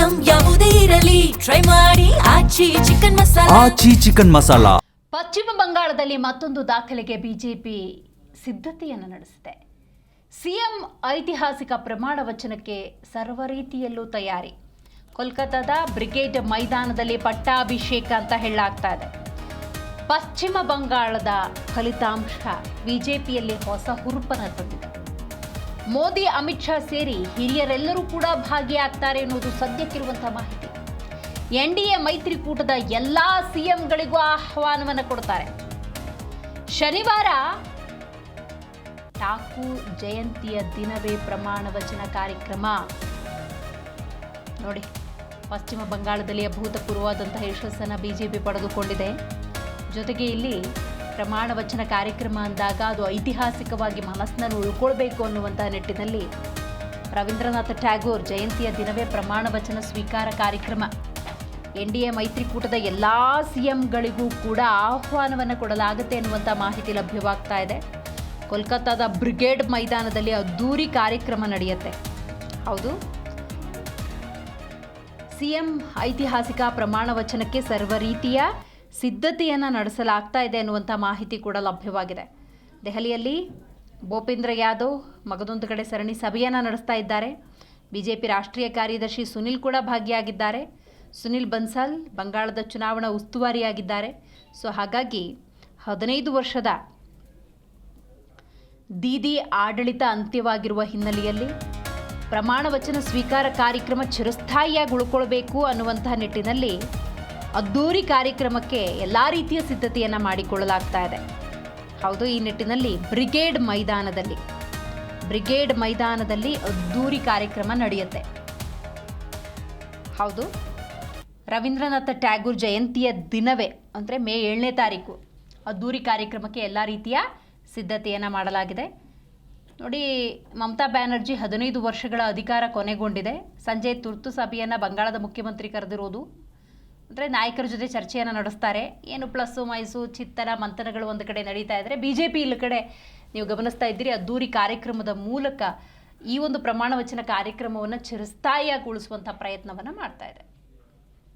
Item ಯಾವುದೇ ಇರಲಿ try ಮಾಡಿ ಆಚಿ ಚಿಕನ್ ಮಸಾಲಾ. ಪಶ್ಚಿಮ ಬಂಗಾಳದಲ್ಲಿ ಮತ್ತೊಂದು ದಾಖಲೆಗೆ ಬಿಜೆಪಿ ಸಿದ್ಧತೆಯನ್ನು ನಡೆಸಿದೆ. ಸಿಎಂ ಐತಿಹಾಸಿಕ ಪ್ರಮಾಣ ವಚನಕ್ಕೆ ಸರ್ವ ರೀತಿಯಲ್ಲೂ ತಯಾರಿ. ಕೋಲ್ಕತ್ತಾದ ಬ್ರಿಗೇಡ್ ಮೈದಾನದಲ್ಲಿ ಪಟ್ಟಾಭಿಷೇಕ ಅಂತ ಹೇಳಲಾಗ್ತಾ ಇದೆ. ಪಶ್ಚಿಮ ಬಂಗಾಳದ ಫಲಿತಾಂಶ ಬಿಜೆಪಿಯಲ್ಲಿ ಹೊಸ ಹುರುಪನ್ನು ತಂದಿದೆ. ಮೋದಿ, ಅಮಿತ್ ಶಾ ಸೇರಿ ಹಿರಿಯರೆಲ್ಲರೂ ಕೂಡ ಭಾಗಿಯಾಗ್ತಾರೆ ಎನ್ನುವುದು ಸದ್ಯಕ್ಕಿರುವಂತಹ ಮಾಹಿತಿ. ಎನ್ಡಿಎ ಮೈತ್ರಿಕೂಟದ ಎಲ್ಲಾ ಸಿಎಂಗಳಿಗೂ ಆಹ್ವಾನವನ್ನು ಕೊಡ್ತಾರೆ. ಶನಿವಾರ ಠಾಕೂರ್ ಜಯಂತಿಯ ದಿನವೇ ಪ್ರಮಾಣ ವಚನ ಕಾರ್ಯಕ್ರಮ. ನೋಡಿ, ಪಶ್ಚಿಮ ಬಂಗಾಳದಲ್ಲಿ ಅಭೂತಪೂರ್ವವಾದಂತಹ ಯಶಸ್ಸನ್ನು ಬಿಜೆಪಿ ಪಡೆದುಕೊಂಡಿದೆ. ಜೊತೆಗೆ ಇಲ್ಲಿ ಪ್ರಮಾಣ ವಚನ ಕಾರ್ಯಕ್ರಮ ಅಂದಾಗ ಅದು ಐತಿಹಾಸಿಕವಾಗಿ ಮನಸ್ಸಿನಲ್ಲಿ ಉಳ್ಕೊಳ್ಬೇಕು ಅನ್ನುವಂತಹ ನಿಟ್ಟಿನಲ್ಲಿ ರವೀಂದ್ರನಾಥ ಟ್ಯಾಗೋರ್ ಜಯಂತಿಯ ದಿನವೇ ಪ್ರಮಾಣ ವಚನ ಸ್ವೀಕಾರ ಕಾರ್ಯಕ್ರಮ. ಎನ್ಡಿಎ ಮೈತ್ರಿಕೂಟದ ಎಲ್ಲ ಸಿಎಂಗಳಿಗೂ ಕೂಡ ಆಹ್ವಾನವನ್ನು ಕೊಡಲಾಗುತ್ತೆ ಎನ್ನುವಂಥ ಮಾಹಿತಿ ಲಭ್ಯವಾಗ್ತಾ ಇದೆ. ಕೋಲ್ಕತ್ತಾದ ಬ್ರಿಗೇಡ್ ಮೈದಾನದಲ್ಲಿ ಅದ್ದೂರಿ ಕಾರ್ಯಕ್ರಮ ನಡೆಯುತ್ತೆ. ಹೌದು, ಸಿಎಂ ಐತಿಹಾಸಿಕ ಪ್ರಮಾಣ ವಚನಕ್ಕೆ ಸರ್ವ ರೀತಿಯ ಸಿದ್ಧತೆಯನ್ನು ನಡೆಸಲಾಗ್ತಾ ಇದೆ ಎನ್ನುವಂಥ ಮಾಹಿತಿ ಕೂಡ ಲಭ್ಯವಾಗಿದೆ. ದೆಹಲಿಯಲ್ಲಿ ಭೂಪೇಂದ್ರ ಯಾದವ್ ಮಗದೊಂದು ಕಡೆ ಸರಣಿ ಸಭೆಯನ್ನು ನಡೆಸ್ತಾ ಇದ್ದಾರೆ. ಬಿಜೆಪಿ ರಾಷ್ಟ್ರೀಯ ಕಾರ್ಯದರ್ಶಿ ಸುನಿಲ್ ಕೂಡ ಭಾಗಿಯಾಗಿದ್ದಾರೆ. ಸುನಿಲ್ ಬನ್ಸಾಲ್ ಬಂಗಾಳದ ಚುನಾವಣಾ ಉಸ್ತುವಾರಿಯಾಗಿದ್ದಾರೆ. ಸೊ ಹಾಗಾಗಿ 15 ವರ್ಷದ ದೀದಿ ಆಡಳಿತ ಅಂತ್ಯವಾಗಿರುವ ಹಿನ್ನೆಲೆಯಲ್ಲಿ ಪ್ರಮಾಣ ವಚನ ಸ್ವೀಕಾರ ಕಾರ್ಯಕ್ರಮ ಚಿರಸ್ಥಾಯಿಯಾಗಿ ಉಳ್ಕೊಳ್ಬೇಕು ಅನ್ನುವಂತಹ ನಿಟ್ಟಿನಲ್ಲಿ ಅದ್ದೂರಿ ಕಾರ್ಯಕ್ರಮಕ್ಕೆ ಎಲ್ಲ ರೀತಿಯ ಸಿದ್ಧತೆಯನ್ನು ಮಾಡಿಕೊಳ್ಳಲಾಗ್ತಾ ಇದೆ. ಹೌದು, ಈ ನಿಟ್ಟಿನಲ್ಲಿ ಬ್ರಿಗೇಡ್ ಮೈದಾನದಲ್ಲಿ ಅದ್ದೂರಿ ಕಾರ್ಯಕ್ರಮ ನಡೆಯುತ್ತೆ. ಹೌದು, ರವೀಂದ್ರನಾಥ ಟ್ಯಾಗೋರ್ ಜಯಂತಿಯ ದಿನವೇ ಅಂದರೆ ಮೇ 7ನೇ ತಾರೀಕು ಅದ್ದೂರಿ ಕಾರ್ಯಕ್ರಮಕ್ಕೆ ಎಲ್ಲ ರೀತಿಯ ಸಿದ್ಧತೆಯನ್ನು ಮಾಡಲಾಗಿದೆ. ನೋಡಿ, ಮಮತಾ ಬ್ಯಾನರ್ಜಿ 15 ವರ್ಷಗಳ ಅಧಿಕಾರ ಕೊನೆಗೊಂಡಿದೆ. ಸಂಜೆ ತುರ್ತು ಸಭೆಯನ್ನು ಬಂಗಾಳದ ಮುಖ್ಯಮಂತ್ರಿ ಕರೆದಿರೋದು. ಅಂದರೆ ನಾಯಕರ ಜೊತೆ ಚರ್ಚೆಯನ್ನು ನಡೆಸ್ತಾರೆ. ಏನು ಪ್ಲಸ್ಸು ಮೈಸು ಚಿತ್ತನ ಮಂಥನಗಳು ಒಂದು ಕಡೆ ನಡೀತಾ ಇದ್ದರೆ, ಬಿಜೆಪಿ ಇಲ್ಲಿ ಕಡೆ ನೀವು ಗಮನಿಸ್ತಾ ಇದ್ದೀರಿ ಅದ್ದೂರಿ ಕಾರ್ಯಕ್ರಮದ ಮೂಲಕ ಈ ಒಂದು ಪ್ರಮಾಣ ವಚನ ಕಾರ್ಯಕ್ರಮವನ್ನು ಚಿರಸ್ಥಾಯಿಯಾಗಿ ಉಳಿಸುವಂಥ ಪ್ರಯತ್ನವನ್ನು ಮಾಡ್ತಾ ಇದೆ.